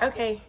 Okay.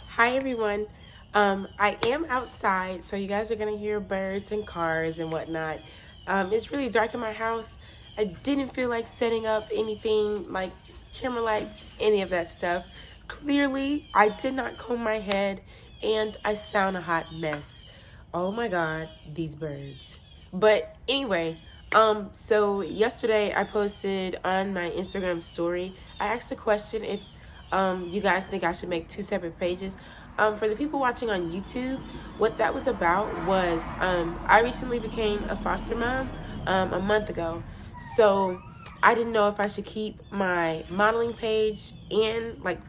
Hi, everyone. I am outside, so you guys are going to hear birds and cars and whatnot. It's really dark in my house. I didn't feel like setting up anything like camera lights, any of that stuff. Clearly, I did not comb my head, and I sound a hot mess. Oh my God, these birds. But anyway, so yesterday I posted on my Instagram story. I asked a question if you guys think I should make two separate pages. For the people watching on YouTube, what that was about was I recently became a foster mom a month ago. So I didn't know if I should keep my modeling page and like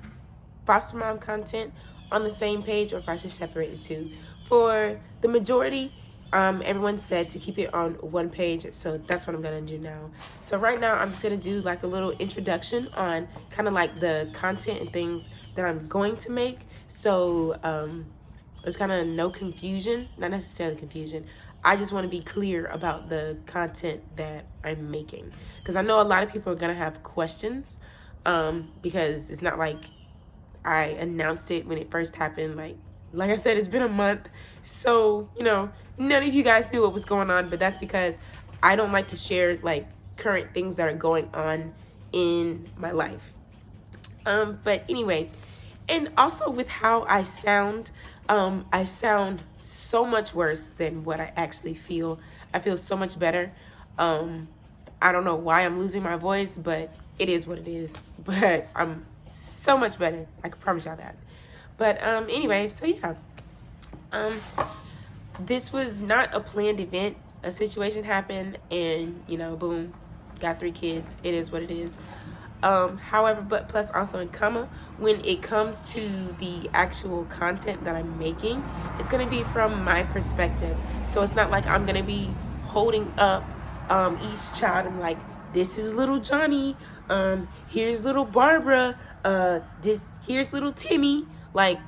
foster mom content on the same page or if I should separate the two. For the majority, everyone said to keep it on one page, so that's what I'm gonna do now. So right now I'm just gonna do like a little introduction on kind of like the content and things that I'm going to make, so there's kind of no confusion, not necessarily confusion. I just want to be clear about the content that I'm making, because I know a lot of people are gonna have questions, because it's not like I announced it when it first happened. Like I said, it's been a month. So, none of you guys knew what was going on, but that's because I don't like to share like current things that are going on in my life. But anyway, and also with how I sound so much worse than what I actually feel. I feel so much better. I don't know why I'm losing my voice, but it is what it is. But I'm so much better. I can promise y'all that. But anyway, so yeah. This was not a planned event. A situation happened and, boom, got 3 kids. It is what it is. However, but plus also in comma, when it comes to the actual content that I'm making, it's going to be from my perspective. So it's not like I'm going to be holding up each child and like, this is little Johnny, here's little Barbara, here's little Timmy. Like,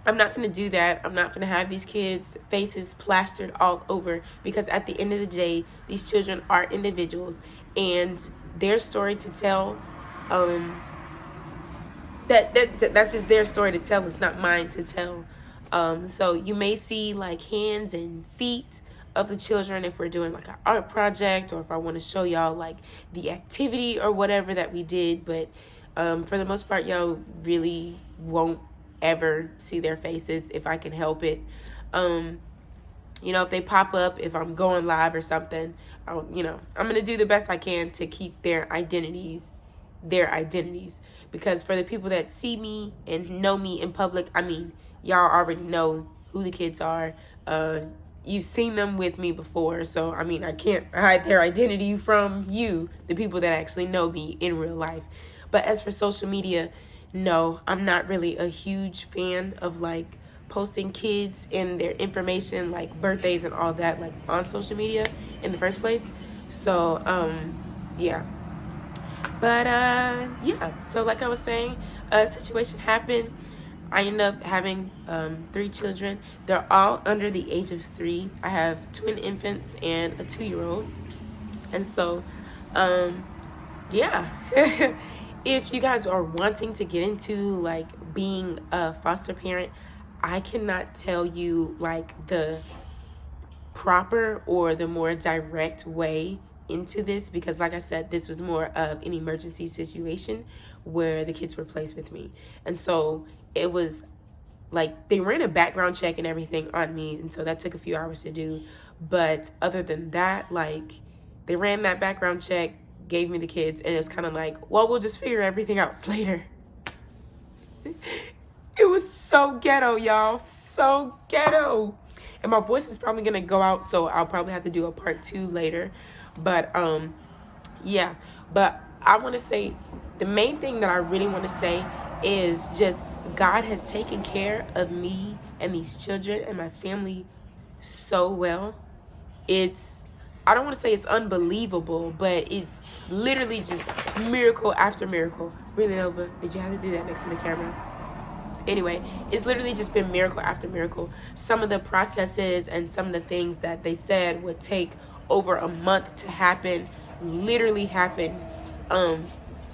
I'm not gonna do that. I'm not gonna have these kids' faces plastered all over, because at the end of the day, these children are individuals and their story to tell, that's just their story to tell. It's not mine to tell. So you may see like hands and feet of the children if we're doing like an art project, or if I want to show y'all like the activity or whatever that we did. But for the most part, y'all really won't ever see their faces if I can help it. If they pop up, if I'm going live or something, I'm going to do the best I can to keep their identities. Because for the people that see me and know me in public, I mean, y'all already know who the kids are. You've seen them with me before, so I mean, I can't hide their identity from you, the people that actually know me in real life. But as for social media, no, I'm not really a huge fan of like posting kids and their information, like birthdays and all that, like on social media in the first place. So, yeah. But, yeah, so like I was saying, a situation happened. I ended up having 3 children. They're all under the age of 3. I have twin infants and a 2-year-old. And so, yeah. If you guys are wanting to get into like being a foster parent, I cannot tell you like the proper or the more direct way into this, because like I said, this was more of an emergency situation where the kids were placed with me. And so it was like they ran a background check and everything on me, and so that took a few hours to do. But other than that, like, they ran that background check, gave me the kids, and it was kind of like, well, we'll just figure everything out later. It was so ghetto, y'all. So ghetto. And my voice is probably going to go out, so I'll probably have to do a part 2 later. But, yeah. But I want to say, the main thing that I really want to say is just God has taken care of me and these children and my family so well. I don't want to say it's unbelievable, but it's literally just miracle after miracle. Really, Nova, did you have to do that next to the camera? Anyway, it's literally just been miracle after miracle. Some of the processes and some of the things that they said would take over a month to happen literally happened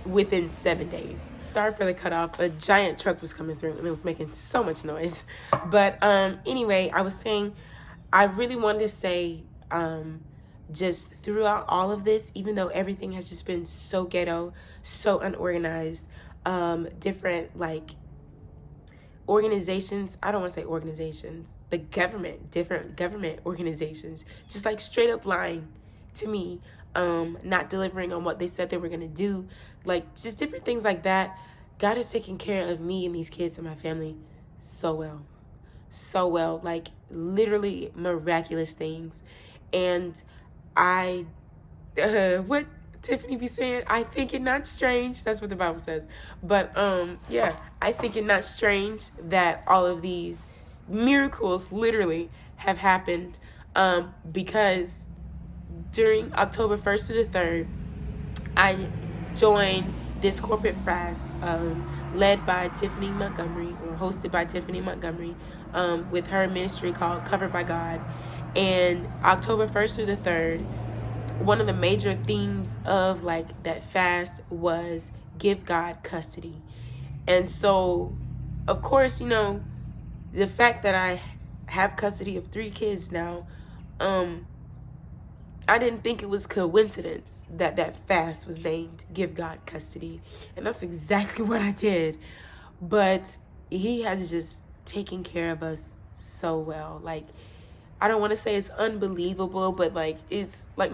within 7 days. Sorry for the cutoff. A giant truck was coming through and it was making so much noise. But anyway, I was saying I really wanted to say just throughout all of this, even though everything has just been so ghetto, so unorganized, different like organizations, I don't want to say organizations, the government, different government organizations, just like straight up lying to me, not delivering on what they said they were going to do, like just different things like that. God is taking care of me and these kids and my family so well. So well, like literally miraculous things. And I, what Tiffany be saying, I think it not strange. That's what the Bible says. But yeah, I think it not strange that all of these miracles literally have happened, because during October 1st to the 3rd, I joined this corporate fast, led by Tiffany Montgomery, or hosted by Tiffany Montgomery, with her ministry called Covered by God. And October 1st through the 3rd, one of the major themes of like that fast was give God custody. And so, of course, you know, the fact that I have custody of 3 kids now, I didn't think it was coincidence that that fast was named Give God Custody. And that's exactly what I did. But he has just taken care of us so well. Like, I don't want to say it's unbelievable, but like, it's like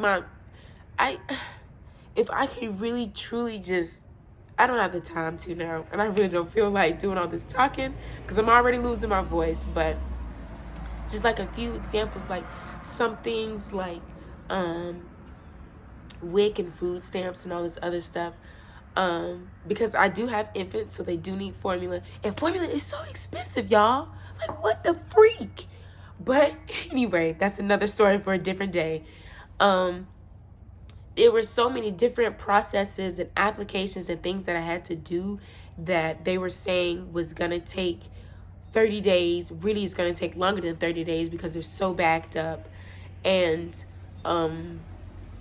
if I could really truly just, I don't have the time to now. And I really don't feel like doing all this talking because I'm already losing my voice. But just like a few examples, like some things like WIC and food stamps and all this other stuff, because I do have infants, so they do need formula, and formula is so expensive, y'all. Like, what the freak? But anyway, that's another story for a different day. There were so many different processes and applications and things that I had to do that they were saying was gonna take 30 days. Really, it's gonna take longer than 30 days because they're so backed up. And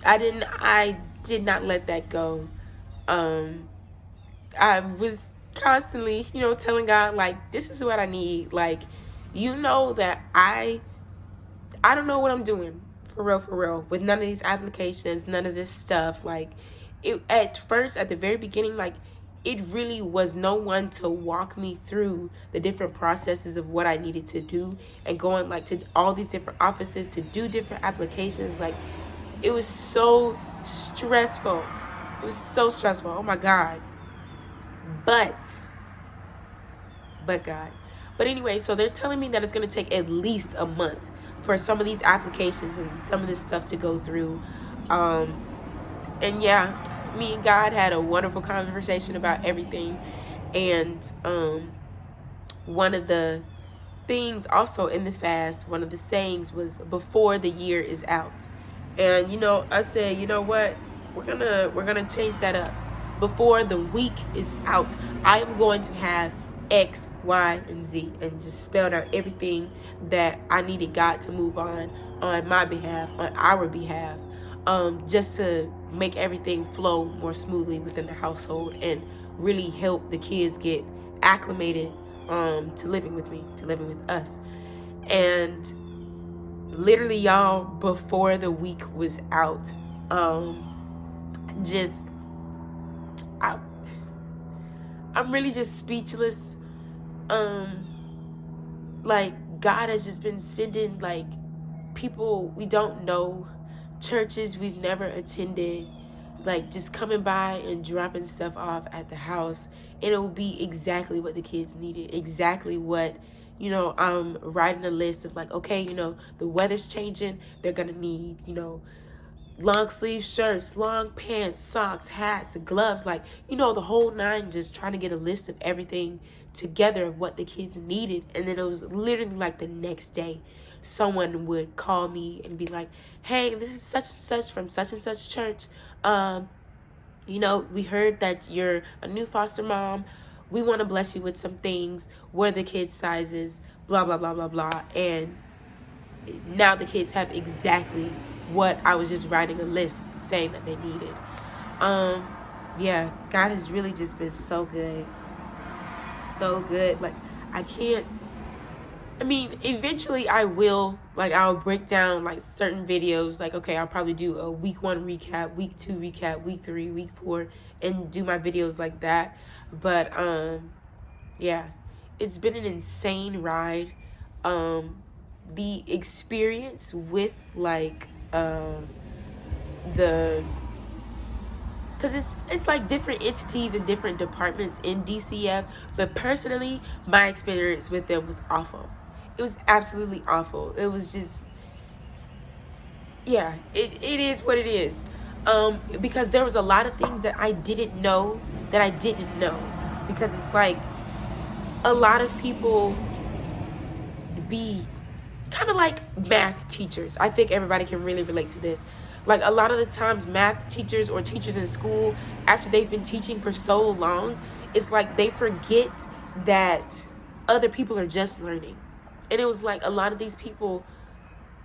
I did not let that go. I was constantly, you know, telling God, like, this is what I need. Like, you know that I don't know what I'm doing, for real, with none of these applications, none of this stuff. Like, it at first, at the very beginning, like, it really was no one to walk me through the different processes of what I needed to do, and going like to all these different offices to do different applications. Like, it was so stressful. It was so stressful. Oh my God. But God. But anyway, so they're telling me that it's going to take at least a month for some of these applications and some of this stuff to go through. And yeah, me and God had a wonderful conversation about everything. And one of the things also in the fast, one of the sayings was before the year is out. And you know, I said, you know what? We're gonna change that up. Before the week is out, I am going to have X, Y, and Z, and just spelled out everything that I needed God to move on my behalf, on our behalf, just to make everything flow more smoothly within the household and really help the kids get acclimated to living with me, to living with us. And literally, y'all, before the week was out, I'm really just speechless. Like, God has just been sending like people we don't know, churches we've never attended, like just coming by and dropping stuff off at the house, and it will be exactly what the kids needed, exactly what, you know, I'm writing a list of like, okay, you know, the weather's changing, they're gonna need, you know, long sleeve shirts, long pants, socks, hats, gloves, like, you know, the whole nine, just trying to get a list of everything together of what the kids needed. And then it was literally like the next day, someone would call me and be like, hey, this is such and such from such and such church. You know, we heard that you're a new foster mom. We want to bless you with some things. What are the kids' sizes? Blah, blah, blah, blah, blah. And now the kids have exactly what I was just writing a list saying that they needed. Yeah, God has really just been so good. So good. Like, I can't, I mean, eventually I will, like, I'll break down, like, certain videos. Like, okay, I'll probably do a week 1 recap, week 2 recap, week 3, week 4, and do my videos like that. But, yeah, it's been an insane ride. The experience with, like, the because it's like different entities and different departments in DCF, but personally my experience with them was awful. It was absolutely awful. It was just, yeah, it is what it is. Because there was a lot of things that I didn't know that I didn't know, because it's like a lot of people be kind of like math teachers. I think everybody can really relate to this. Like, a lot of the times math teachers or teachers in school, after they've been teaching for so long, it's like they forget that other people are just learning. And it was like a lot of these people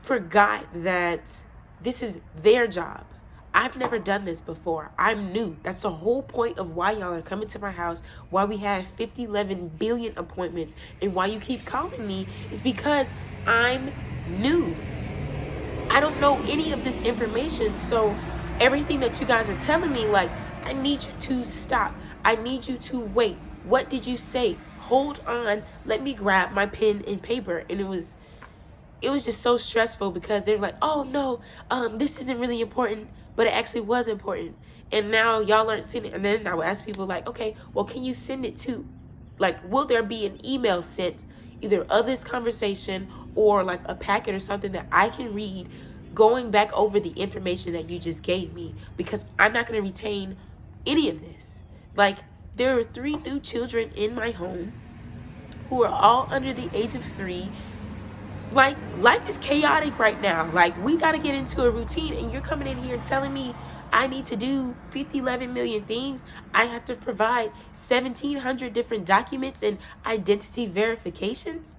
forgot that this is their job. I've never done this before. I'm new. That's the whole point of why y'all are coming to my house, why we have 11 billion appointments, and why you keep calling me is because I'm new. I don't know any of this information. So everything that you guys are telling me, like, I need you to stop. I need you to wait. What did you say? Hold on. Let me grab my pen and paper. And it was just so stressful because they're like, oh no, this isn't really important, but it actually was important. And now y'all aren't sending it. And then I would ask people like, okay, well, can you send it to, like, will there be an email sent either of this conversation or like a packet or something that I can read going back over the information that you just gave me? Because I'm not going to retain any of this. Like, there are 3 new children in my home who are all under the age of 3. Like, life is chaotic right now. Like, we got to get into a routine, and you're coming in here telling me I need to do 11 million things. I have to provide 1,700 different documents and identity verifications.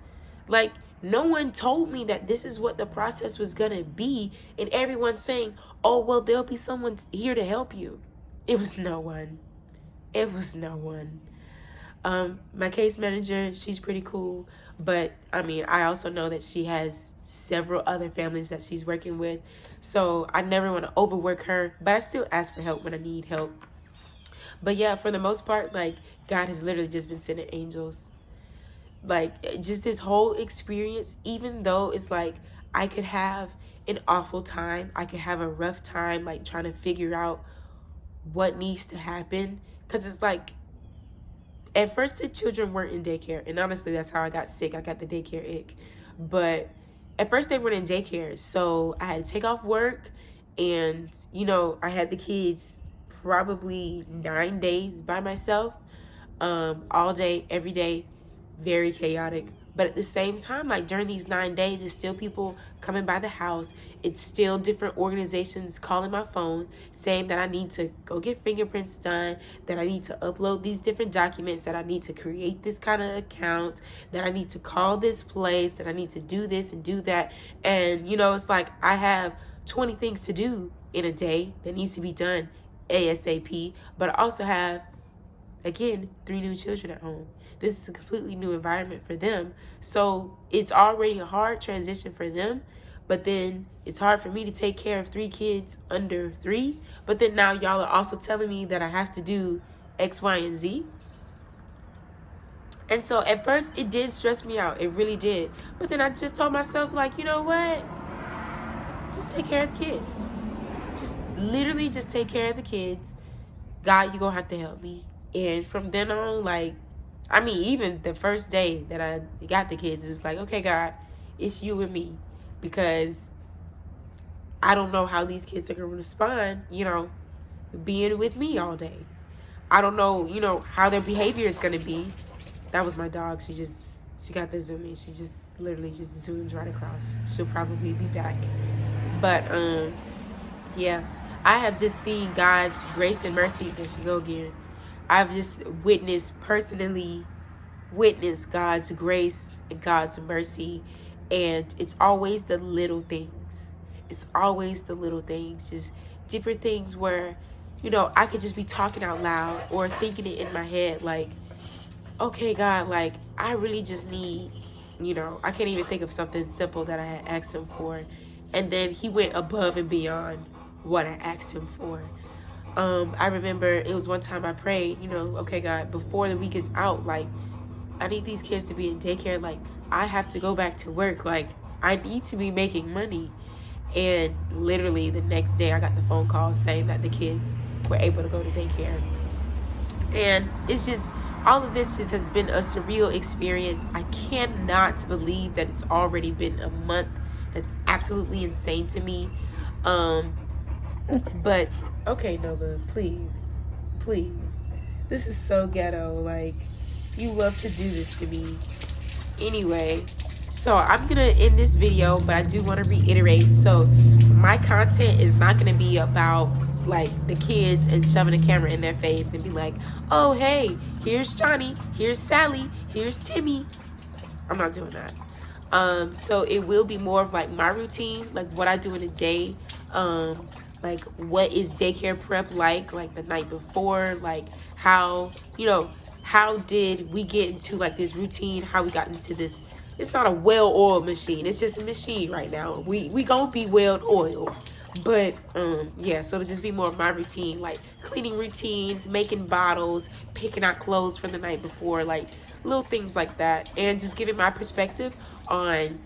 Like, no one told me that this is what the process was going to be, and everyone's saying, oh, well, there'll be someone here to help you. It was no one. It was no one. My case manager, she's pretty cool, but I mean, I also know that she has several other families that she's working with, so I never want to overwork her, but I still ask for help when I need help. But yeah, for the most part, like, God has literally just been sending angels. Like, just this whole experience, even though it's like I could have an awful time, I could have a rough time, like, trying to figure out what needs to happen, because it's like, at first the children weren't in daycare, and honestly that's how I got sick. I got the daycare ick. But at first they weren't in daycare, so I had to take off work, and I had the kids probably 9 days by myself, all day, every day, very chaotic. But at the same time, like, during these 9 days, it's still people coming by the house. It's still different organizations calling my phone saying that I need to go get fingerprints done, that I need to upload these different documents, that I need to create this kind of account, that I need to call this place, that I need to do this and do that. And, it's like I have 20 things to do in a day that needs to be done ASAP. But I also have, again, 3 new children at home. This is a completely new environment for them. So it's already a hard transition for them. But then it's hard for me to take care of 3 kids under 3. But then now y'all are also telling me that I have to do X, Y, and Z. And so at first it did stress me out. It really did. But then I just told myself, like, you know what? Just take care of the kids. Just literally just take care of the kids. God, you're going to have to help me. And from then on, like, I mean, even the first day that I got the kids, it's like, okay, God, it's you and me. Because I don't know how these kids are going to respond, being with me all day. I don't know, how their behavior is going to be. That was my dog. She got the zoom in. She just literally just zooms right across. She'll probably be back. But, yeah, I have just seen God's grace and mercy. There she go again. I've just personally witnessed God's grace and God's mercy. And it's always the little things. It's always the little things. Just different things where you know, I could just be talking out loud or thinking it in my head, like, okay, God, like, I really just need, you know, I can't even think of something simple that I had asked him for. And then he went above and beyond what I asked him for. I remember it was one time I prayed, you know, okay, God, before the week is out, like, I need these kids to be in daycare. Like, I have to go back to work. Like, I need to be making money. And literally the next day I got the phone call saying that the kids were able to go to daycare. And it's just, all of this just has been a surreal experience. I cannot believe that it's already been a month. That's absolutely insane to me. But okay, Nova, please, please. This is so ghetto. Like, you love to do this to me. Anyway, so I'm gonna end this video, but I do want to reiterate. So my content is not gonna be about like the kids and shoving a camera in their face and be like, oh hey, here's Johnny, here's Sally, here's Timmy. I'm not doing that. So it will be more of like my routine, like what I do in a day, like what is daycare prep like the night before, like how, you know, how did we get into like this routine, how we got into this. It's not a well-oiled machine, it's just a machine right now. We gonna be well-oiled. But yeah, so it'll just be more of my routine, like cleaning routines, making bottles, picking out clothes from the night before, like little things like that, and just giving my perspective on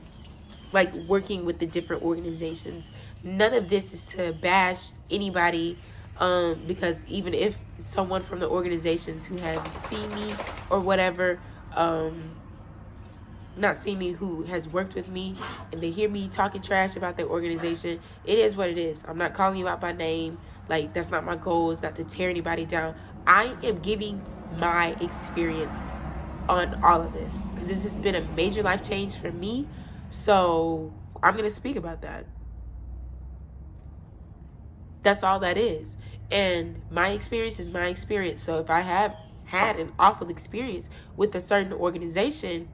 like working with the different organizations. None of this is to bash anybody, because even if someone from the organizations who have seen me or whatever, not seen me, who has worked with me, and they hear me talking trash about their organization, it is what it is. I'm not calling you out by name. Like, that's not my goal. It's not to tear anybody down. I am giving my experience on all of this because this has been a major life change for me. So I'm going to speak about that. That's all that is. And my experience is my experience. So if I have had an awful experience with a certain organization,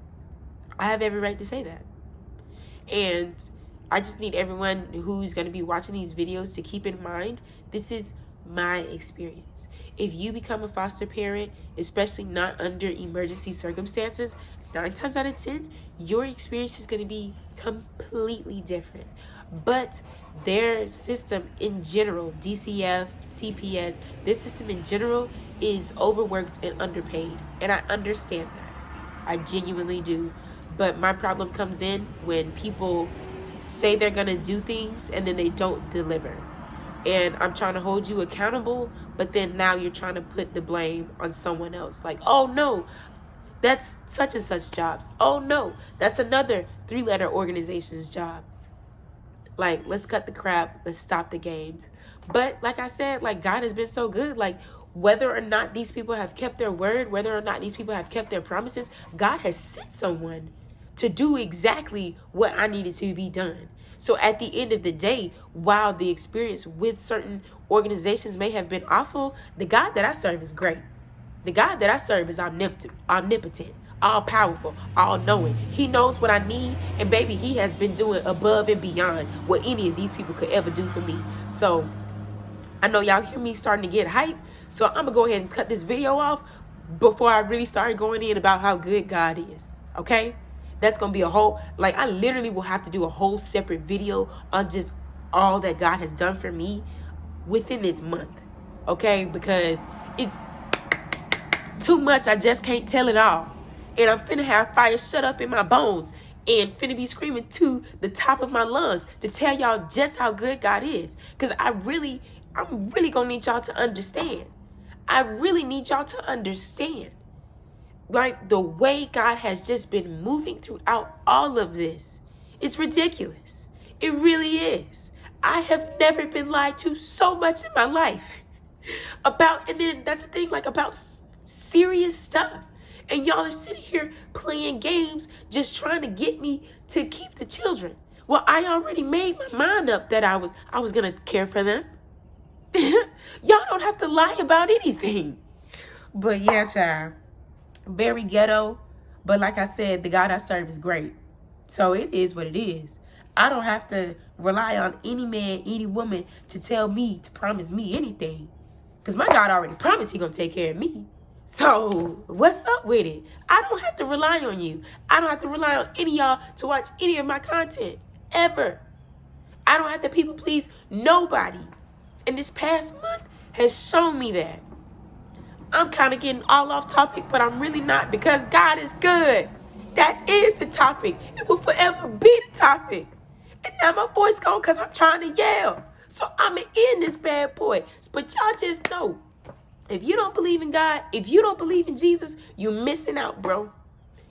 I have every right to say that. And I just need everyone who's going to be watching these videos to keep in mind, this is my experience. If you become a foster parent, especially not under emergency circumstances, 9 times out of 10, your experience is going to be completely different. But their system in general, DCF, CPS, their system in general is overworked and underpaid. And I understand that. I genuinely do. But my problem comes in when people say they're going to do things and then they don't deliver. And I'm trying to hold you accountable, but then now you're trying to put the blame on someone else. Like, oh no, that's such and such jobs. Oh no, that's another 3-letter organization's job. Like, let's cut the crap. Let's stop the games. But like I said, like, God has been so good. Like, whether or not these people have kept their word, whether or not these people have kept their promises, God has sent someone to do exactly what I needed to be done. So at the end of the day, while the experience with certain organizations may have been awful, the God that I serve is great. The God that I serve is omnipotent, all-powerful, all-knowing. He knows what I need, and baby, he has been doing above and beyond what any of these people could ever do for me. So I know y'all hear me starting to get hype, so I'm going to go ahead and cut this video off before I really start going in about how good God is, okay? That's going to be a whole, like, I literally will have to do a whole separate video on just all that God has done for me within this month, okay? Because it's too much. I just can't tell it all. And I'm finna have fire shut up in my bones and finna be screaming to the top of my lungs to tell y'all just how good God is. Because I'm really going to need y'all to understand. I really need y'all to understand. Like, the way God has just been moving throughout all of this, it's ridiculous. It really is. I have never been lied to so much in my life about, and then that's the thing, like, about serious stuff. And y'all are sitting here playing games just trying to get me to keep the children. Well, I already made my mind up that I was going to care for them. Y'all don't have to lie about anything. But yeah, child. Very ghetto, but like I said, the God I serve is great. So it is what it is. I don't have to rely on any man, any woman to tell me, to promise me anything. Because my God already promised he going to take care of me. So what's up with it? I don't have to rely on you. I don't have to rely on any of y'all to watch any of my content. Ever. I don't have to people please nobody. And this past month has shown me that. I'm kind of getting all off topic, but I'm really not, because God is good. That is the topic. It will forever be the topic. And now my voice gone because I'm trying to yell. So I'm going to end this bad boy. But y'all just know, if you don't believe in God, if you don't believe in Jesus, you're missing out, bro.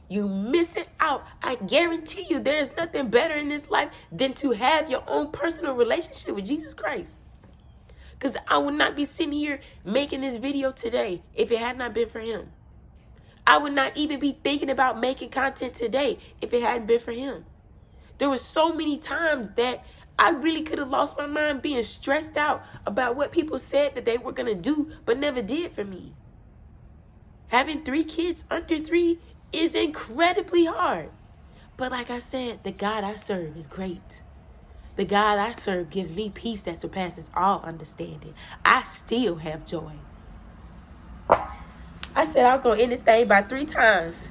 You missing out. I guarantee you there is nothing better in this life than to have your own personal relationship with Jesus Christ. Because I would not be sitting here making this video today if it had not been for him. I would not even be thinking about making content today if it hadn't been for him. There were so many times that I really could have lost my mind being stressed out about what people said that they were going to do but never did for me. Having 3 kids under 3 is incredibly hard. But like I said, the God I serve is great. The God I serve gives me peace that surpasses all understanding. I still have joy. I said I was going to end this thing by 3 times.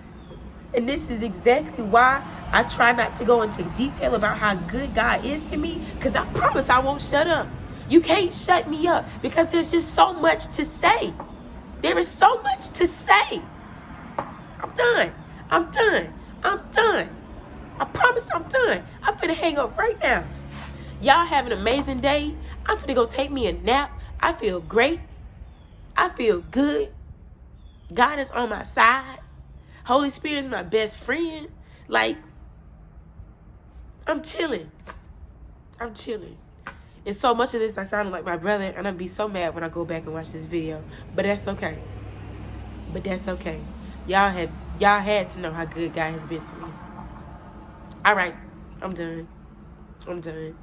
And this is exactly why I try not to go into detail about how good God is to me, because I promise I won't shut up. You can't shut me up because there's just so much to say. There is so much to say. I'm done. I'm done. I'm done. I promise I'm done. I'm finna hang up right now. Y'all have an amazing day. I'm finna go take me a nap. I feel great. I feel good. God is on my side. Holy Spirit is my best friend. Like, I'm chilling. I'm chilling. And so much of this, I sounded like my brother, and I'd be so mad when I go back and watch this video. But that's okay. But that's okay. Y'all had to know how good God has been to me. All right. I'm done. I'm done.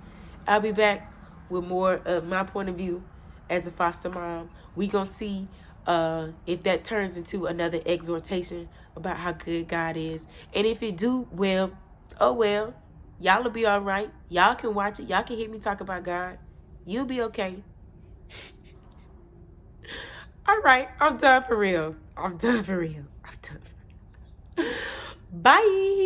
I'll be back with more of my point of view as a foster mom. We gonna see if that turns into another exhortation about how good God is. And if it do, well, oh well. Y'all will be all right. Y'all can watch it. Y'all can hear me talk about God. You'll be okay. All right. I'm done for real. I'm done for real. I'm done. Bye.